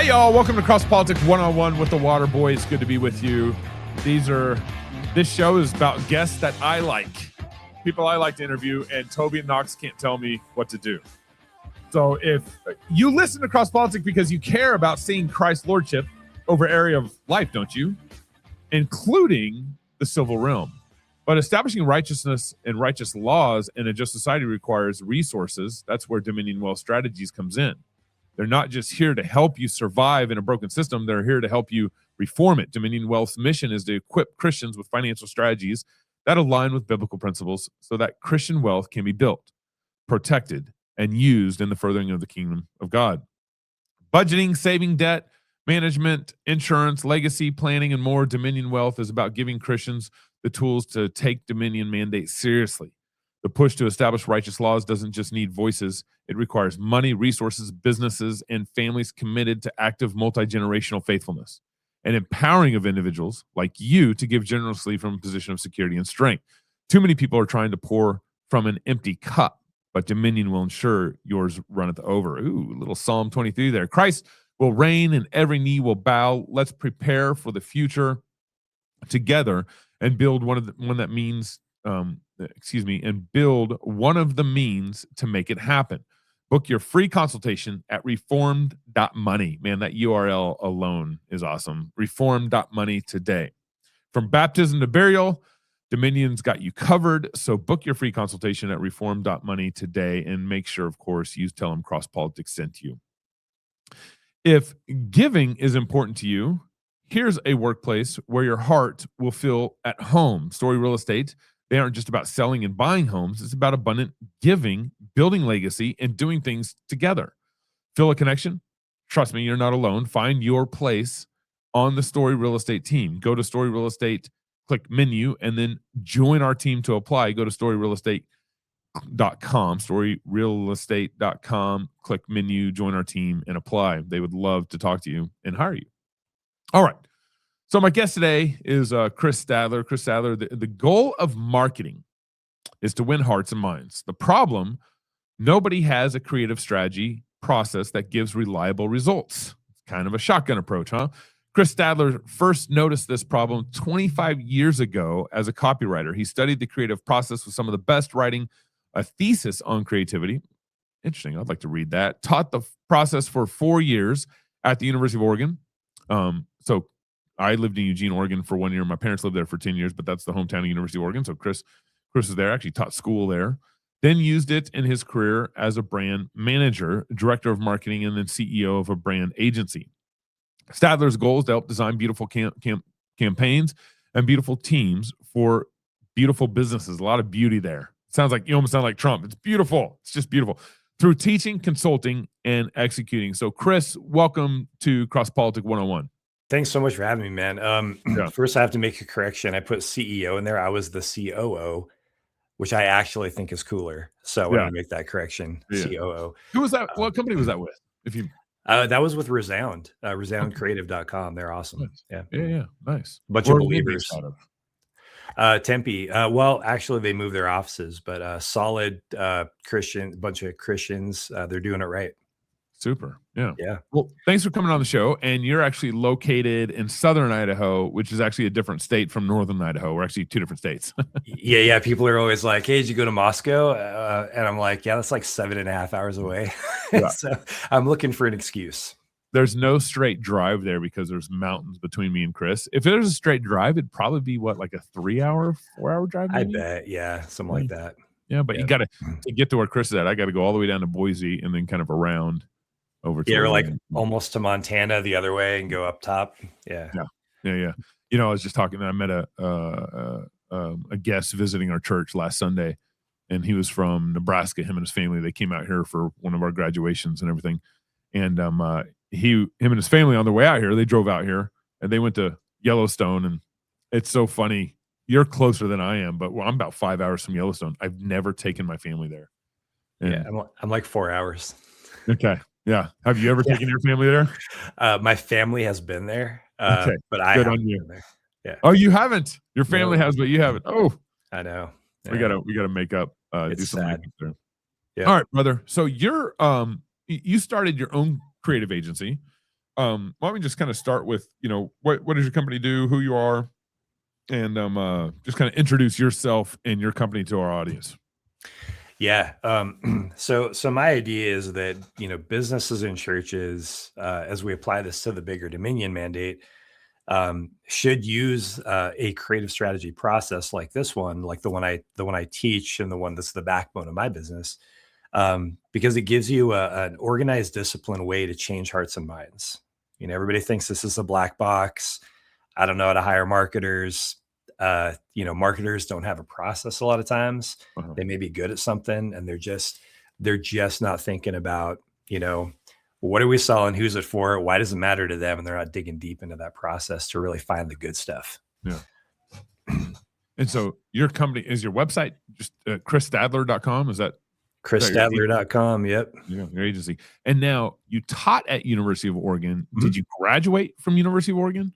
Hey, y'all. Welcome to CrossPolitic One-on-One with the Waterboy. It's good to be with you. This show is about guests that I like, people I like to interview, and Toby and Knox can't tell me what to do. So if you listen to CrossPolitic because you care about seeing Christ's lordship over area of life, don't you? Including the civil realm. But establishing righteousness and righteous laws in a just society requires resources. That's where Dominion Wealth Strategies comes in. They're not just here to help you survive in a broken system. They're here to help you reform it. Dominion Wealth's mission is to equip Christians with financial strategies that align with biblical principles so that Christian wealth can be built, protected, and used in the furthering of the kingdom of God. Budgeting, saving, debt management, insurance, legacy planning, and more. Dominion Wealth is about giving Christians the tools to take Dominion mandate seriously. The push to establish righteous laws doesn't just need voices. It requires money, resources, businesses, and families committed to active multi-generational faithfulness and empowering of individuals like you to give generously from a position of security and strength. Too many people are trying to pour from an empty cup, but Dominion will ensure yours runneth over. Ooh, little Psalm 23 there. Christ will reign and every knee will bow. Let's prepare for the future together and build one of the means to make it happen. Book your free consultation at reformed.money. Man, that URL alone is awesome. Reformed.money today. From baptism to burial, Dominion's got you covered. So book your free consultation at reformed.money today and make sure, of course, you tell them CrossPolitic sent you. If giving is important to you, here's a workplace where your heart will feel at home. Story Real Estate. They aren't just about selling and buying homes. It's about abundant giving, building legacy, and doing things together. Feel a connection? Trust me, you're not alone. Find your place on the Story Real Estate team. Go to Story Real Estate, click menu, and then join our team to apply. Go to storyrealestate.com, storyrealestate.com, click menu, join our team, and apply. They would love to talk to you and hire you. All right. So my guest today is Chris Stadler. Chris Stadler, the goal of marketing is to win hearts and minds. The problem, nobody has a creative strategy process that gives reliable results. It's kind of a shotgun approach, huh? Chris Stadler first noticed this problem 25 years ago as a copywriter. He studied the creative process with some of the best, writing a thesis on creativity. Interesting. I'd like to read that. Taught the process for 4 years at the University of Oregon. So I lived in Eugene, Oregon for 1 year. My parents lived there for 10 years, but that's the hometown of University of Oregon. So Chris was there, actually taught school there, then used it in his career as a brand manager, director of marketing, and then CEO of a brand agency. Stadler's goal is to help design beautiful campaigns and beautiful teams for beautiful businesses. A lot of beauty there. Sounds like you almost sound like Trump. It's beautiful. It's just beautiful. Through teaching, consulting, and executing. So Chris, welcome to CrossPolitic One-on-One. Thanks so much for having me, man. First, I have to make a correction. I put CEO in there. I was the COO, which I actually think is cooler. So I want to make that correction. Yeah. COO. Who was that? What company was that with? If you that was with Resound, resoundcreative.com. They're awesome. Nice. Yeah. Nice. Bunch of believers. Tempe. Well, actually, they moved their offices, but solid Christian, bunch of Christians. They're doing it right. Super. Yeah. Yeah. Well, thanks for coming on the show. And you're actually located in southern Idaho, which is actually a different state from northern Idaho. We're actually two different states. Yeah. People are always like, hey, did you go to Moscow? And I'm like, yeah, that's like 7.5 hours away. Yeah. So I'm looking for an excuse. There's no straight drive there because there's mountains between me and Chris. If there's a straight drive, it'd probably be like a 4 hour drive? Maybe? I bet. Yeah. Something like that. Yeah. But you got to get to where Chris is at. I got to go all the way down to Boise and then kind of around over to or like almost to Montana the other way and go up top. Yeah. You know, I was just talking. I met a guest visiting our church last Sunday, and he was from Nebraska. Him and his family, they came out here for one of our graduations and everything. And him and his family on their way out here, they drove out here and they went to Yellowstone. And it's so funny. You're closer than I am, but I'm about 5 hours from Yellowstone. I've never taken my family there. And I'm like 4 hours. Okay. Yeah. Have you ever taken your family there? My family has been there. Okay. But I Good haven't on you. been there. Yeah. Oh, you haven't? Your family has, but you haven't. Oh, I know. We gotta make up. It's do something sad. there. Yeah. All right, brother. So you're you started your own creative agency. Why don't we just kind of start with, what does your company do, who you are, and just kind of introduce yourself and your company to our audience. Yeah. So my idea is that, businesses and churches, as we apply this to the bigger Dominion mandate, should use a creative strategy process like this one, like the one I teach, and the one that's the backbone of my business, because it gives you an organized, disciplined way to change hearts and minds. Everybody thinks this is a black box. I don't know how to hire marketers. Marketers don't have a process a lot of times. Uh-huh. They may be good at something, and they're just not thinking about, what are we selling? Who's it for? Why does it matter to them? And they're not digging deep into that process to really find the good stuff. Yeah. And so your company, is your website just chrisstadler.com? Is that chrisstadler.com? Yep. Yeah, your agency. And now you taught at University of Oregon. Mm-hmm. Did you graduate from University of Oregon?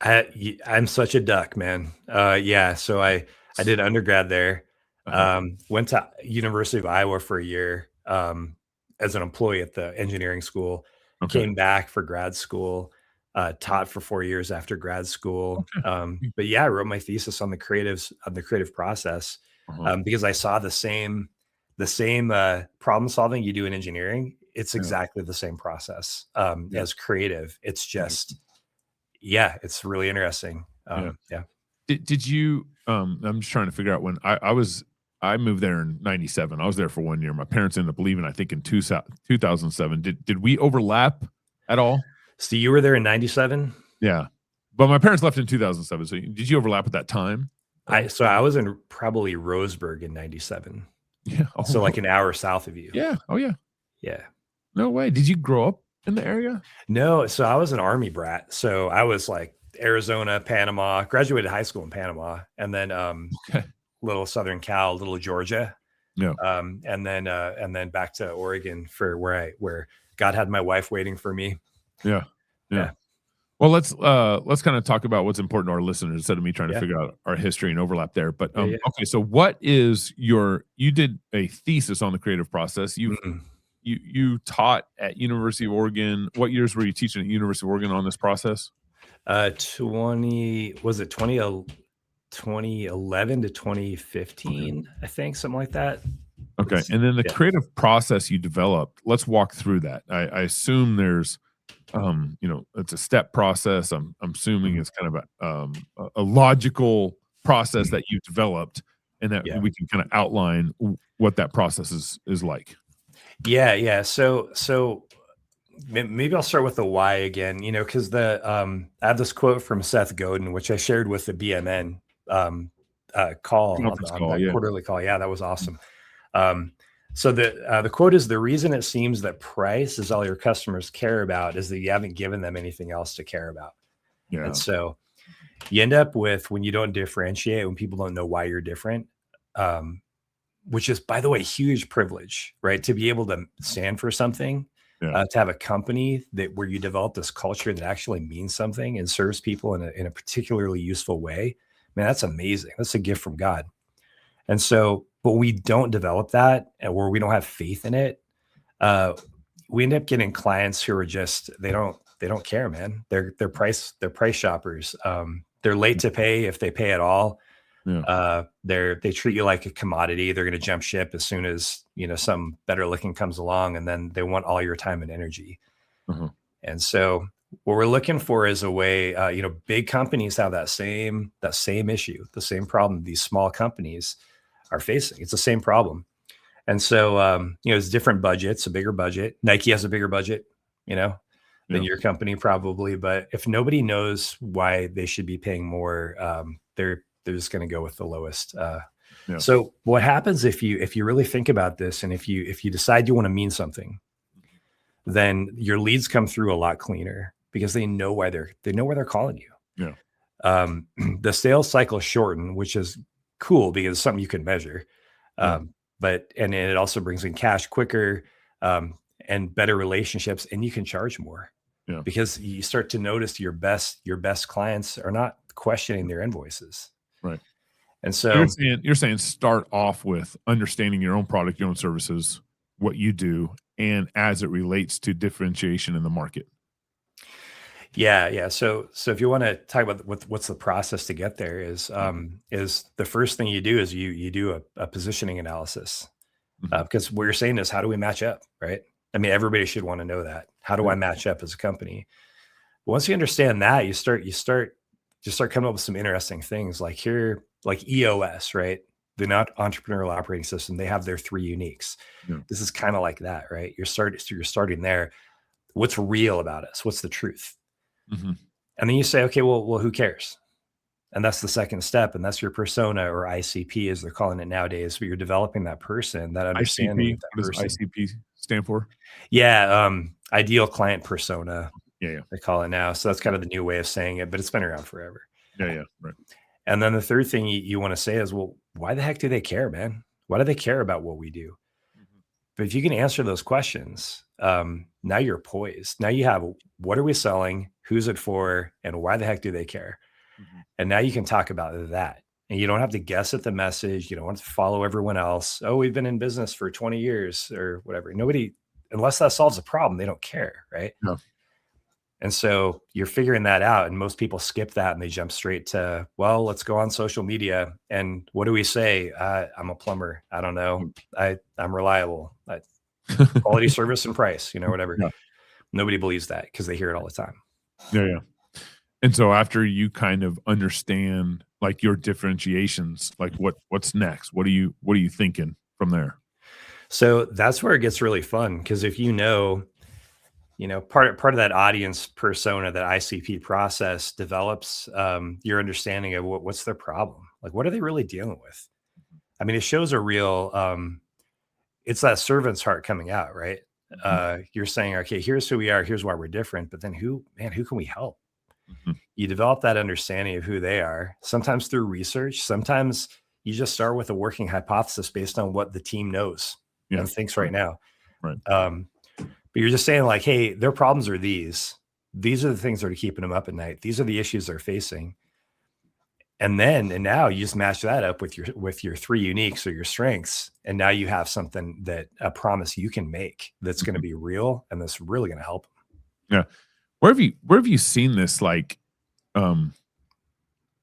I'm such a duck, man. Yeah. So I did undergrad there. Went to University of Iowa for a year as an employee at the engineering school. Okay. Came back for grad school. Taught for 4 years after grad school. Okay. But yeah, I wrote my thesis on the creative process because I saw the same problem solving you do in engineering. It's exactly the same process as creative. It's just, it's really interesting. Yeah. Did you, I'm just trying to figure out when I moved there in 97. I was there for 1 year. My parents ended up leaving, I think in 2007. Did we overlap at all? So you were there in 97? Yeah. But my parents left in 2007. So did you overlap at that time? I was in probably Roseburg in 97. Yeah. Oh, so like an hour south of you. Yeah. Oh yeah. Yeah. No way. Did you grow up in the area? No. So I was an Army brat. So I was like Arizona, Panama, graduated high school in Panama, and then little Southern Cal, little Georgia. Yeah. And then back to Oregon for where God had my wife waiting for me. Yeah. Well, let's kind of talk about what's important to our listeners instead of me trying to figure out our history and overlap there. But okay, so what is you did a thesis on the creative process. You taught at University of Oregon. What years were you teaching at University of Oregon on this process? 2011 to 2015, I think, something like that. Okay. And then the creative process you developed, let's walk through that. I assume there's it's a step process. I'm assuming it's kind of a logical process that you developed, and that we can kind of outline what that process is like. Yeah. So maybe I'll start with the why again, because I have this quote from Seth Godin, which I shared with the BMN call on that quarterly call. Yeah, that was awesome. So the quote is, the reason it seems that price is all your customers care about is that you haven't given them anything else to care about. Yeah. And so you end up with, when you don't differentiate, when people don't know why you're different, which is, by the way, huge privilege, right? To be able to stand for something, to have a company where you develop this culture that actually means something and serves people in a particularly useful way. Man, that's amazing. That's a gift from God. And so, but we don't develop that, or we don't have faith in it. We end up getting clients who are just, they don't care, man. They're price shoppers. They're late to pay if they pay at all. Yeah. They treat you like a commodity. They're going to jump ship as soon as, some better looking comes along, and then they want all your time and energy. Mm-hmm. And so what we're looking for is a way, big companies have that same issue, the same problem these small companies are facing. It's the same problem. And so, it's different budgets, a bigger budget. Nike has a bigger budget, than your company probably. But if nobody knows why they should be paying more, they're just going to go with the lowest. So what happens if you really think about this, and if you decide you want to mean something, then your leads come through a lot cleaner because they know why they're calling you. Yeah. The sales cycle shortened, which is cool because it's something you can measure. But it also brings in cash quicker, and better relationships, and you can charge more because you start to notice your best clients are not questioning their invoices. Right. And so you're saying start off with understanding your own product, your own services, what you do, and as it relates to differentiation in the market. Yeah. So if you want to talk about what's the process to get there is the first thing you do is you do a positioning analysis, because what you're saying is, how do we match up, right? I mean, everybody should want to know that. How do I match up as a company? But once you understand that, you start coming up with some interesting things like EOS, right? The entrepreneurial operating system. They have their 3 uniques. Yeah. This is kind of like that, right? You're starting there. What's real about us? What's the truth? And then you say, okay, well, who cares? And that's the second step. And that's your persona, or ICP, as they're calling it nowadays. But you're developing that person, that understanding ICP, of that what person. does ICP stand for? Yeah. Ideal client persona. Yeah. They call it now. So that's kind of the new way of saying it, but it's been around forever. Yeah. Right. And then the third thing you want to say is, well, why the heck do they care, man? Why do they care about what we do? But if you can answer those questions, now you're poised. Now you have, what are we selling? Who's it for? And why the heck do they care? And now you can talk about that. And you don't have to guess at the message. You don't want to follow everyone else. Oh, we've been in business for 20 years or whatever. Nobody, unless that solves a problem, they don't care, right? No. And so you're figuring that out. And most people skip that and they jump straight to, well, let's go on social media. And what do we say? I'm a plumber. I don't know. I'm reliable. Quality, service, and price, whatever. Yeah. Nobody believes that because they hear it all the time. Yeah. And so after you kind of understand like your differentiations, like what's next? What are you thinking from there? So that's where it gets really fun, because if part of that audience persona, that ICP process develops your understanding of what's their problem. Like, what are they really dealing with? I mean, it shows a real, it's that servant's heart coming out, right? You're saying, okay, here's who we are. Here's why we're different. But then who can we help? You develop that understanding of who they are, sometimes through research. Sometimes you just start with a working hypothesis based on what the team knows and thinks right now. Right. But you're just saying, like, hey, their problems are these. These are the things that are keeping them up at night. These are the issues they're facing. And now you just match that up with your 3 uniques or your strengths. And now you have something, a promise you can make that's going to be real and that's really going to help them. Yeah. Where have you seen this? Like,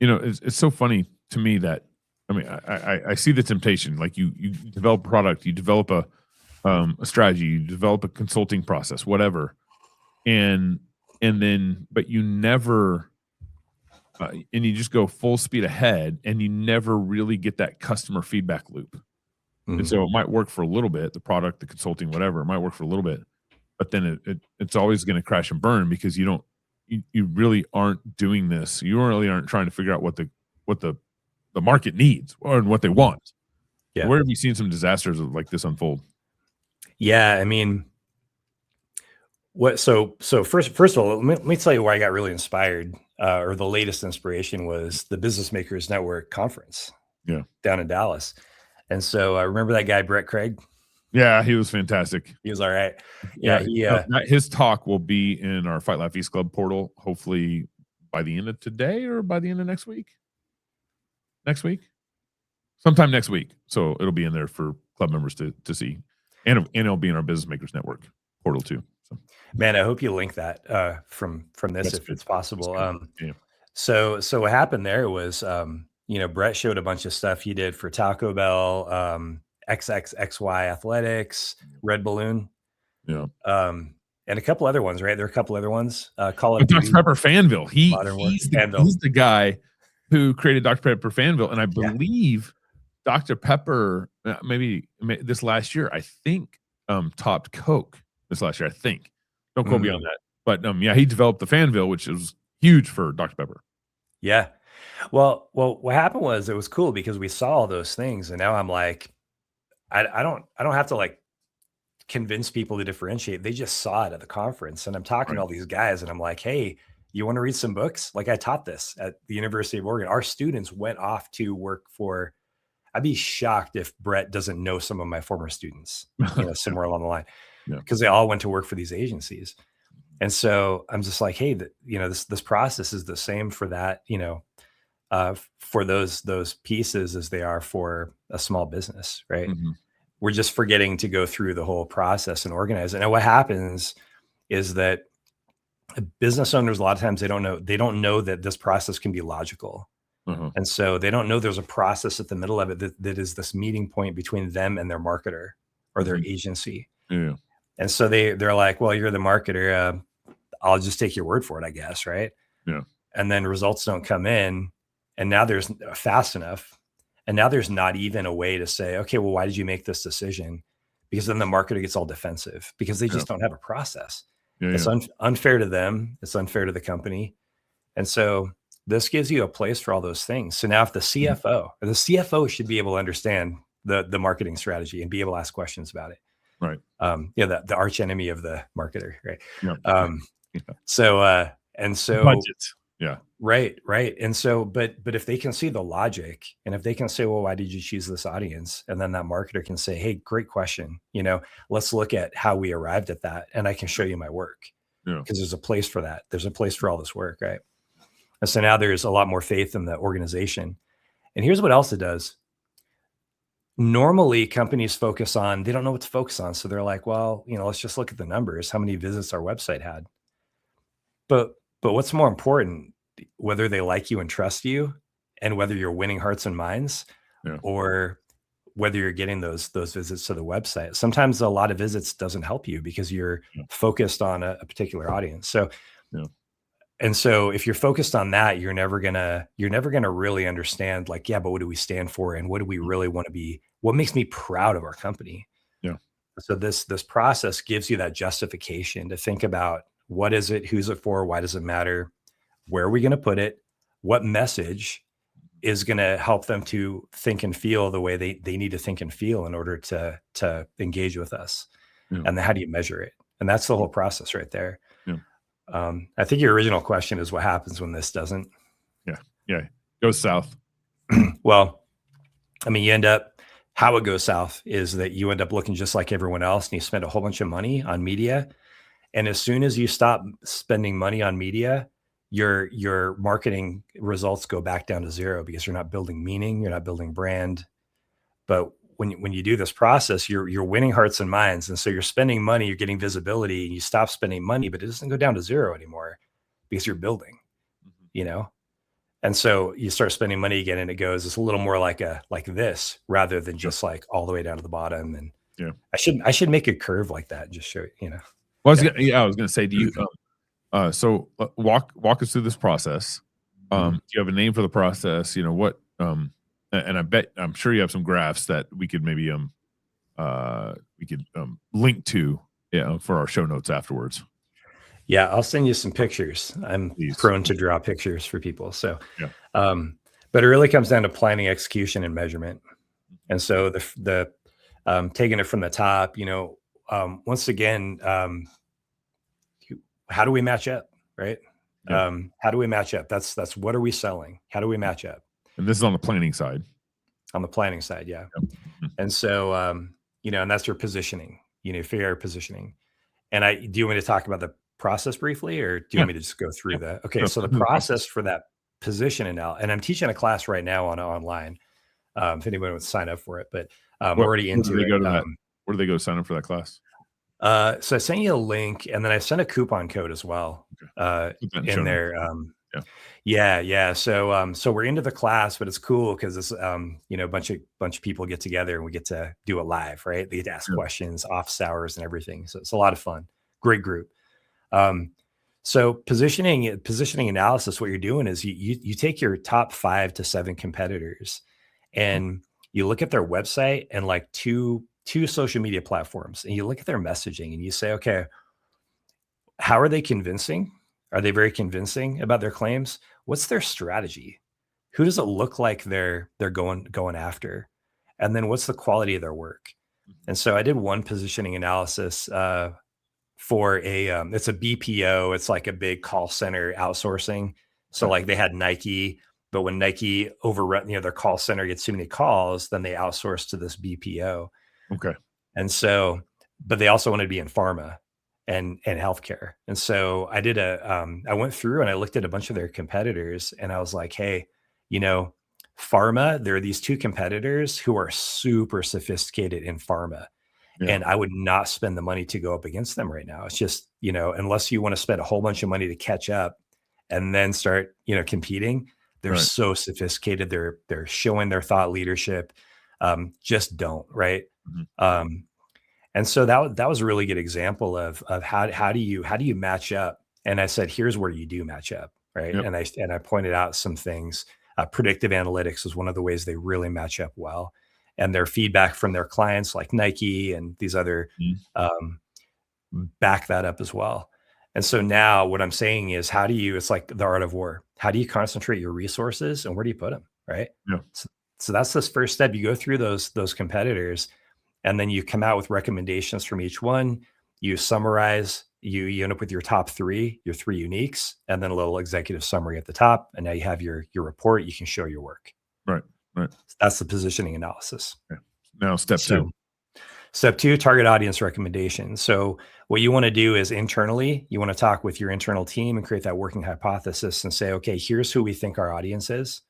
it's so funny to me that, I mean, I see the temptation. Like you develop a product, you develop a strategy, you develop a consulting process, whatever. And then, but you never, and you just go full speed ahead and you never really get that customer feedback loop. And so it might work for a little bit, the product, the consulting, whatever, it might work for a little bit, but then it's always going to crash and burn because you really aren't doing this. You really aren't trying to figure out what the market needs or what they want. Yeah. Where have you seen some disasters like this unfold? Yeah. I mean, so first of all, let me tell you why I got really inspired, or the latest inspiration was the Business Makers Network conference down in Dallas. And so I remember that guy, Brett Craig. Yeah, he was fantastic. He was all right. Yeah. His talk will be in our Fight Laugh East Club portal, hopefully by the end of today or by the end of next week. Sometime next week. So it'll be in there for club members to see. And it'll be in our Business Makers Network portal too. So. Man, I hope you link that from this if it's possible. So what happened there was, Brett showed a bunch of stuff he did for Taco Bell, XXXY Athletics, Red Balloon, and a couple other ones, right? There are a couple other ones. Call it Dr. Pepper Fanville. He's the guy who created Dr. Pepper Fanville, and I believe Dr. Pepper maybe this last year, I think, topped Coke this last year. I think. Don't quote me on that, but he developed the Fanville, which is huge for Dr. Pepper. Yeah. Well, what happened was, it was cool because we saw all those things, and now I'm like, I don't have to like convince people to differentiate. They just saw it at the conference, and I'm talking to all these guys, and I'm like, hey, you want to read some books? Like, I taught this at the University of Oregon. Our students went off to work for. I'd be shocked if Brett doesn't know some of my former students, somewhere along the line, because they all went to work for these agencies. And so I'm just like, hey, this process is the same for that, for those pieces as they are for a small business, right? We're just forgetting to go through the whole process and organize it. And what happens is that business owners, a lot of times they don't know that this process can be logical. And so they don't know there's a process at the middle of it that is this meeting point between them and their marketer or their agency. Yeah. And so they're like, well, you're the marketer. I'll just take your word for it, I guess. Right. Yeah. And then results don't come in, and now there's fast enough. And now there's not even a way to say, okay, well, why did you make this decision? Because then the marketer gets all defensive because they just don't have a process. It's unfair to them. It's unfair to the company. And so this gives you a place for all those things. So now if the CFO should be able to understand the marketing strategy and be able to ask questions about it. Right. The arch enemy of the marketer. Right. Yeah. So budget. Yeah. Right. And so, but if they can see the logic, and if they can say, well, why did you choose this audience? And then that marketer can say, hey, great question. Let's look at how we arrived at that. And I can show you my work because there's a place for that. There's a place for all this work. Right. And so now there's a lot more faith in the organization. And here's what else it does. Normally companies they don't know what to focus on. So they're like, well, let's just look at the numbers, how many visits our website had. But what's more important, whether they like you and trust you, and whether you're winning hearts and minds, or whether you're getting those visits to the website. Sometimes a lot of visits doesn't help you because you're focused on a particular audience. So, and so if you're focused on that, you're never gonna really understand, like, but what do we stand for, and what do we really want to be? What makes me proud of our company? Yeah. So this process gives you that justification to think about, what is it? Who's it for? Why does it matter? Where are we going to put it? What message is going to help them to think and feel the way they need to think and feel in order to engage with us? And then how do you measure it? And that's the whole process right there. I think your original question is what happens when this doesn't. Yeah. Goes south. Well, I mean, how it goes south is that you end up looking just like everyone else, and you spend a whole bunch of money on media. And as soon as you stop spending money on media, your marketing results go back down to zero because you're not building meaning, you're not building brand. But when you do this process, you're winning hearts and minds. And so you're spending money, you're getting visibility, and you stop spending money, but it doesn't go down to zero anymore because you're building, And so you start spending money again, and it's a little more like this rather than just like all the way down to the bottom. And I should make a curve like that and just show it, Well, I was going to say, do you, so walk us through this process. Do you have a name for the process? What, and I'm sure you have some graphs that we could maybe, link to, for our show notes afterwards. Yeah. I'll send you some pictures. I'm prone to draw pictures for people. So, but it really comes down to planning, execution, and measurement. And so the taking it from the top, once again, how do we match up? Right. How do we match up? That's what are we selling? How do we match up? And this is on the planning side. On the planning side. Yeah. And so, and that's your positioning, figure out positioning. And do you want me to talk about the process briefly, or do you want me to just go through that? Okay. So the process for that position and I'm teaching a class right now online. If anyone would sign up for it, but I'm already into it. Where do they go sign up for that class? So I sent you a link, and then I sent a coupon code as well in there. Yeah. So we're into the class, but it's cool because it's a bunch of people get together and we get to do it live, right? They get to ask questions, office hours, and everything. So it's a lot of fun. Great group. So positioning analysis, what you're doing is you take your top 5 to 7 competitors, and you look at their website and like two social media platforms, and you look at their messaging and you say, okay, how are they convincing? Are they very convincing about their claims? What's their strategy? Who does it look like they're going after? And then what's the quality of their work? And so I did one positioning analysis for it's a BPO. It's like a big call center outsourcing. So like they had Nike, but when Nike overrun, their call center gets too many calls, then they outsource to this BPO. Okay. And so, but they also wanted to be in pharma and healthcare. And so I did I went through and I looked at a bunch of their competitors, and I was like, hey, pharma, there are these 2 competitors who are super sophisticated in pharma. Yeah. And I would not spend the money to go up against them right now. It's just, unless you want to spend a whole bunch of money to catch up and then start, competing, they're Right. so sophisticated. They're showing their thought leadership. Just don't, right? Mhm. And so that was a really good example of how do you match up? And I said, here's where you do match up, right? Yep. And I pointed out some things. Predictive analytics is one of the ways they really match up well, and their feedback from their clients like Nike and these other Mhm. back that up as well. And so now what I'm saying is, it's like the art of war. How do you concentrate your resources and where do you put them, right? Yeah. So that's this first step. You go through those competitors, and then you come out with recommendations from each one. You summarize, you end up with your top three, your three uniques, and then a little executive summary at the top. And now you have your report. You can show your work. Right. That's the positioning analysis. Yeah. Now step two. Step two, target audience recommendation. So what you want to do is internally, you want to talk with your internal team and create that working hypothesis and say, okay, here's who we think our audience is.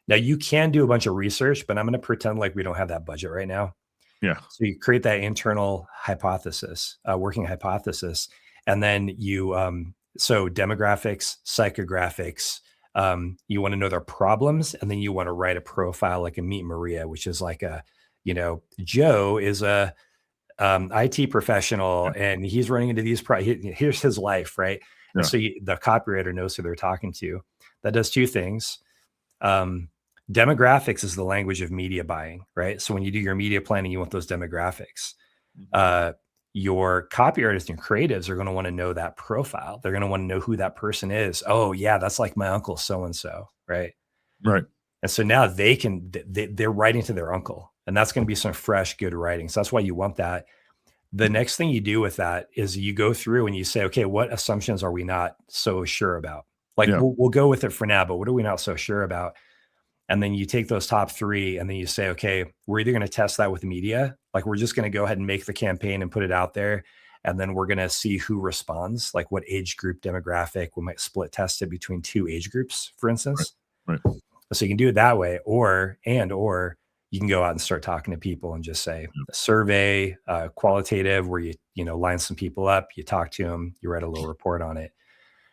Now you can do a bunch of research, but I'm going to pretend like we don't have that budget right now. Yeah. So you create that internal hypothesis, working hypothesis, and then you, so demographics, psychographics, you want to know their problems, and then you want to write a profile like a Meet Maria, which is like Joe is a IT professional, and he's running into these. Here's his life, right? Yeah. And so the copywriter knows who they're talking to. That does two things. Demographics is the language of media buying, right? So when you do your media planning, you want those demographics. Your copywriters and creatives are going to want to know that profile. They're going to want to know who that person is. Oh yeah, that's like my uncle so-and-so, right? Right. And so now they're writing to their uncle, and that's going to be some fresh, good writing. So that's why you want that. The next thing you do with that is you go through and you say, okay, what assumptions are we not so sure about? Like we'll go with it for now, but what are we not so sure about? And then you take those top three and then you say, okay, we're either going to test that with media. Like we're just going to go ahead and make the campaign and put it out there. And then we're going to see who responds, like what age group demographic. We might split test it between two age groups, for instance. Right. So you can do it that way, or you can go out and start talking to people and just say a survey, qualitative, where you line some people up, you talk to them, you write a little report on it.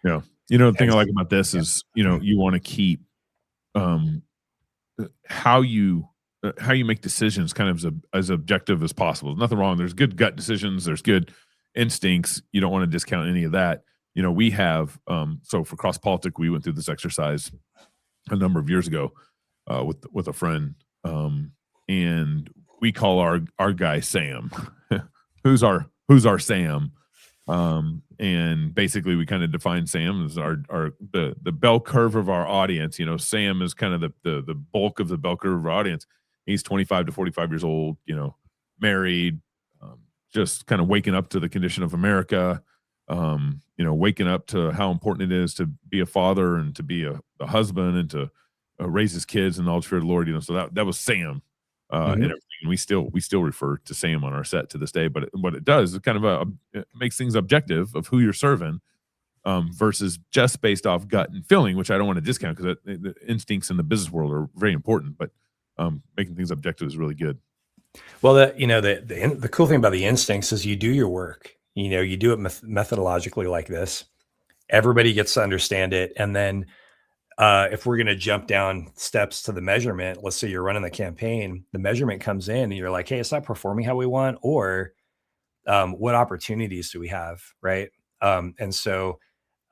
Yeah. The thing I like about this is, you want to keep how you make decisions kind of as objective as possible. There's nothing wrong. There's good gut decisions. There's good instincts. You don't want to discount any of that. We have, so for CrossPolitic, we went through this exercise a number of years ago with a friend, and we call our guy Sam. who's our Sam? And basically we kind of define Sam as the bell curve of our audience. Sam is kind of the bulk of the bell curve of our audience. He's 25 to 45 years old, married, just kind of waking up to the condition of America, waking up to how important it is to be a father and to be a husband and to raise his kids in all the fear of the Lord. So that was Sam. And everything. We still refer to Sam on our set to this day, but what it does is kind of it makes things objective of who you're serving, versus just based off gut and feeling, which I don't want to discount because the instincts in the business world are very important, but making things objective is really good. Well, the cool thing about the instincts is you do your work. You do it methodologically like this. Everybody gets to understand it, and then if we're going to jump down steps to the measurement, let's say you're running the campaign, the measurement comes in and you're like, hey, it's not performing how we want, or what opportunities do we have, right? And so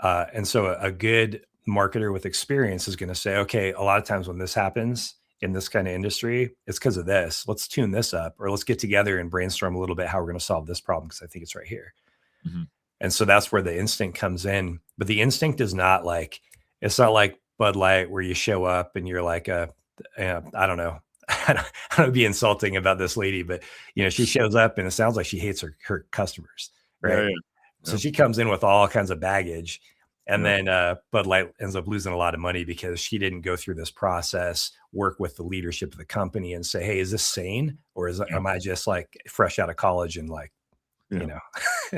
a good marketer with experience is going to say, okay, a lot of times when this happens in this kind of industry, it's because of this. Let's tune this up, or let's get together and brainstorm a little bit how we're going to solve this problem, because I think it's right here. Mm-hmm. And so that's where the instinct comes in. But the instinct is not like, it's not like Bud Light where you show up and you're like, I don't know. I don't want to be insulting about this lady, but she shows up and it sounds like she hates her customers, right? Yeah. So she comes in with all kinds of baggage, and then Bud Light ends up losing a lot of money because she didn't go through this process, work with the leadership of the company and say, hey, is this sane? Or am I just like fresh out of college and like,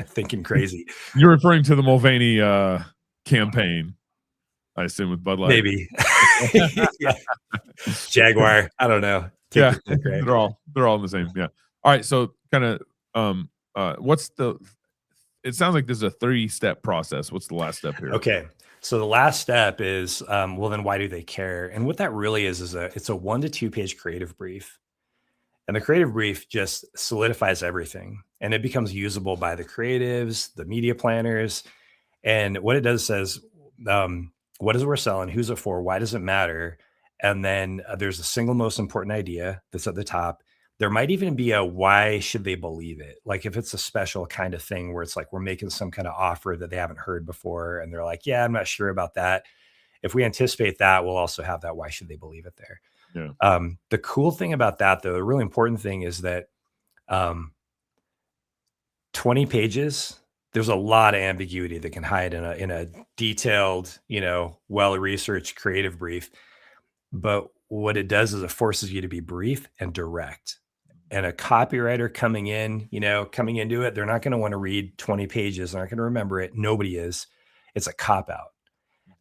thinking crazy? You're referring to the Mulvaney campaign, I assume, with Bud Light. Maybe. Jaguar. I don't know. They're all the same. Yeah. All right. So kind of What's the? It sounds like this is a 3-step process. What's the last step here? Okay. So the last step is, well, then why do they care? And what that really is it's a 1 to 2 page creative brief. And the creative brief just solidifies everything, and it becomes usable by the creatives, the media planners. And what it does says, what is it we're selling? Who's it for? Why does it matter? And then there's a single most important idea that's at the top. There might even be a why should they believe it? Like if it's a special kind of thing where it's like we're making some kind of offer that they haven't heard before, and they're like, yeah, I'm not sure about that. If we anticipate that, we'll also have that why should they believe it there. Yeah. The cool thing about that, though, the really important thing is that 20 pages, there's a lot of ambiguity that can hide in a detailed, well-researched creative brief. But what it does is it forces you to be brief and direct. And a copywriter coming into it, they're not going to want to read 20 pages. They're not going to remember it. Nobody is. It's a cop-out.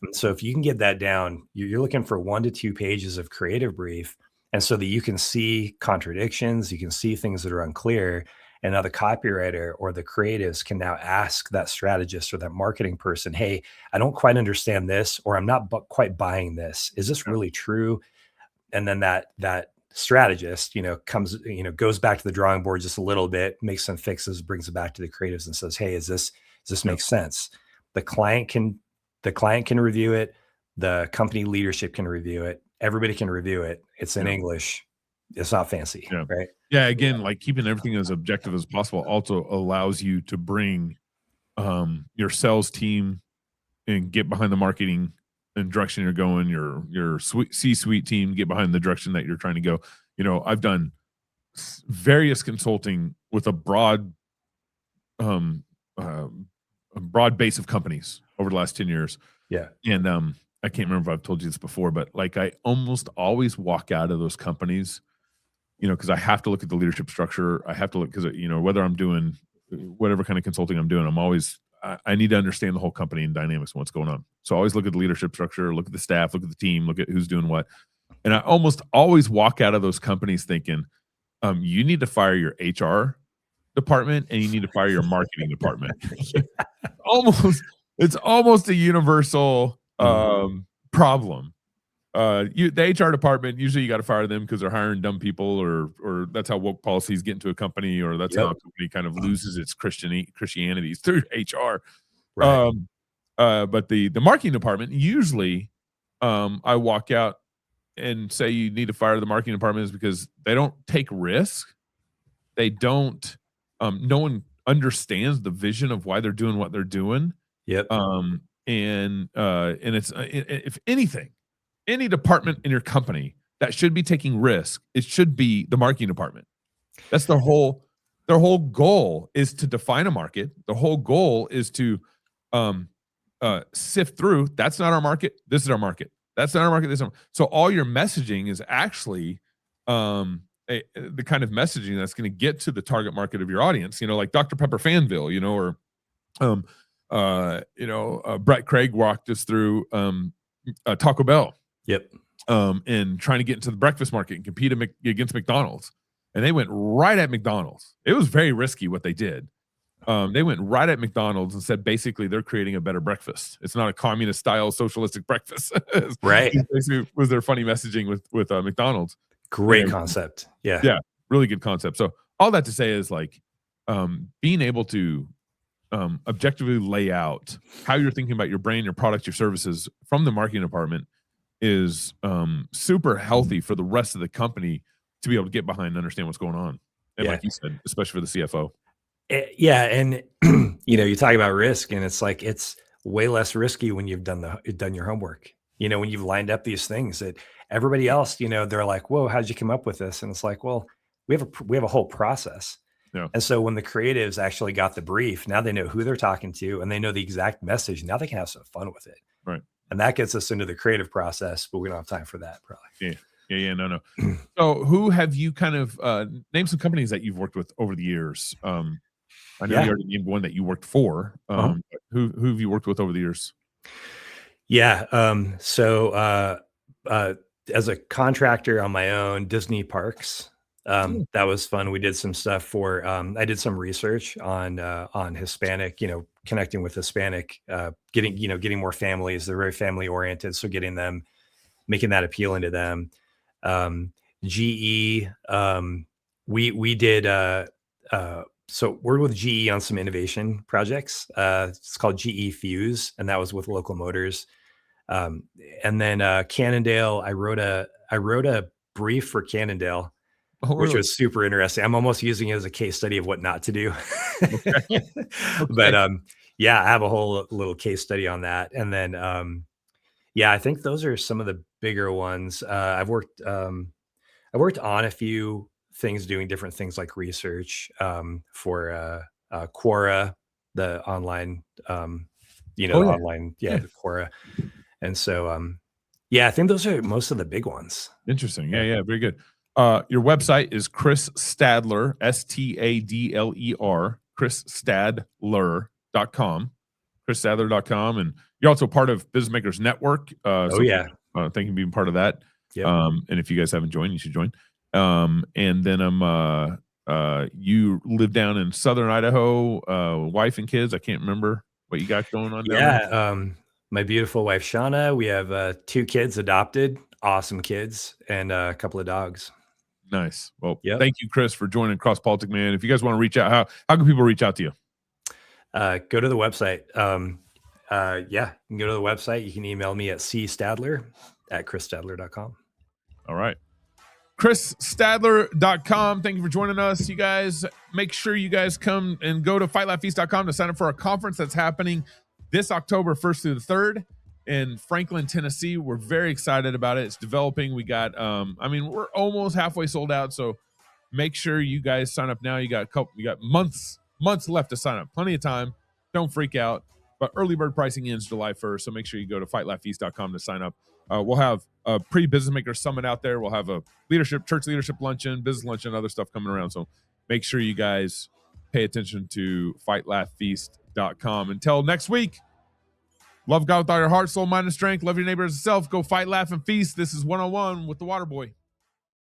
And so if you can get that down, you're looking for 1 to 2 pages of creative brief. And so that you can see contradictions, you can see things that are unclear. And now the copywriter or the creatives can now ask that strategist or that marketing person, hey, I don't quite understand this, or I'm not quite buying this. Is this really true? And then that strategist, goes back to the drawing board just a little bit, makes some fixes, brings it back to the creatives and says, hey, does this make sense? The client can review it. The company leadership can review it. Everybody can review it. It's in English. It's not fancy, right? Yeah. Again, like keeping everything as objective as possible also allows you to bring your sales team and get behind the marketing and direction you're going. Your C-suite team get behind the direction that you're trying to go. I've done various consulting with a broad base of companies over the last 10 years. Yeah. And I can't remember if I've told you this before, but like I almost always walk out of those companies, because I have to look at the leadership structure. I have to look because whether I'm doing whatever kind of consulting I'm doing, I need to understand the whole company and dynamics and what's going on. So I always look at the leadership structure, look at the staff, look at the team, look at who's doing what. And I almost always walk out of those companies thinking, you need to fire your HR department and you need to fire your marketing department. It's almost a universal problem. The HR department, usually you got to fire them because they're hiring dumb people, or that's how woke policies get into a company, or that's how a company kind of loses its Christianity through HR. Right. But the marketing department, usually I walk out and say you need to fire the marketing department is because they don't take risk. They don't, no one understands the vision of why they're doing what they're doing. Yep. And it's if anything, any department in your company that should be taking risk, it should be the marketing department. That's their whole goal is to define a market. The whole goal is to sift through. That's not our market. This is our market. That's not our market. This is our, so all your messaging is actually the kind of messaging that's going to get to the target market of your audience. Like Dr. Pepper Fanville, or Brett Craig walked us through Taco Bell. Yep. And trying to get into the breakfast market and compete against McDonald's. And they went right at McDonald's. It was very risky what they did. They went right at McDonald's and said, basically, they're creating a better breakfast. It's not a communist style socialistic breakfast. Right. Basically was their funny messaging with McDonald's. Great concept. Yeah. Yeah. Really good concept. So all that to say is like being able to objectively lay out how you're thinking about your brand, your products, your services from the marketing department is super healthy for the rest of the company to be able to get behind and understand what's going on. And like you said, especially for the CFO. Yeah. And, you talk about risk, and it's like, it's way less risky when you've done your homework, when you've lined up these things that everybody else, they're like, whoa, how'd you come up with this? And it's like, well, we have a whole process. Yeah. And so when the creatives actually got the brief, now they know who they're talking to and they know the exact message. Now they can have some fun with it. Right. And that gets us into the creative process, but we don't have time for that probably. Yeah. No. So who have you kind of name some companies that you've worked with over the years? I know you already named one that you worked for. Who have you worked with over the years? Yeah. So as a contractor on my own, Disney parks, That was fun. We did some stuff for, I did some research on Hispanic, connecting with Hispanic, getting more families. They're very family oriented. So making that appealing to them. GE, we did, so we're with GE on some innovation projects. It's called GE Fuse, and that was with Local Motors. And then Cannondale, I wrote a brief for Cannondale, which was super interesting. I'm almost using it as a case study of what not to do. Okay. But yeah, I have a whole little case study on that. And then yeah, I think those are some of the bigger ones. I've worked on a few things doing different things like research for Quora, the online online, the Quora. And so yeah, I think those are most of the big ones. Interesting. Yeah, very good. Your website is Chris Stadler, Stadler, chrisstadler.com, chrisstadler.com. And you're also part of Business Makers Network. Thank you for being part of that. Yep. And if you guys haven't joined, you should join. And then you live down in Southern Idaho, wife and kids. I can't remember what you got going on down there. My beautiful wife, Shauna. We have 2 kids adopted, awesome kids, and a couple of dogs. Nice. Well, Thank you, Chris, for joining CrossPolitic, man. If you guys want to reach out, how can people reach out to you? Go to the website. You can go to the website. You can email me at cstadler@chrisstadler.com. All right. chrisstadler.com. Thank you for joining us, you guys. Make sure you guys come and go to fightlaughfeast.com to sign up for a conference that's happening this October 1st through the 3rd in Franklin, Tennessee. We're very excited about it. It's developing. We got, we're almost halfway sold out. So make sure you guys sign up now. You got months left to sign up. Plenty of time. Don't freak out. But early bird pricing ends July 1st. So make sure you go to fightlaughfeast.com to sign up. We'll have a pre-business maker summit out there. We'll have a church leadership luncheon, business luncheon, other stuff coming around. So make sure you guys pay attention to fightlaughfeast.com. Until next week, love God with all your heart, soul, mind, and strength. Love your neighbor as yourself. Go fight, laugh, and feast. This is One-on-One with the Waterboy.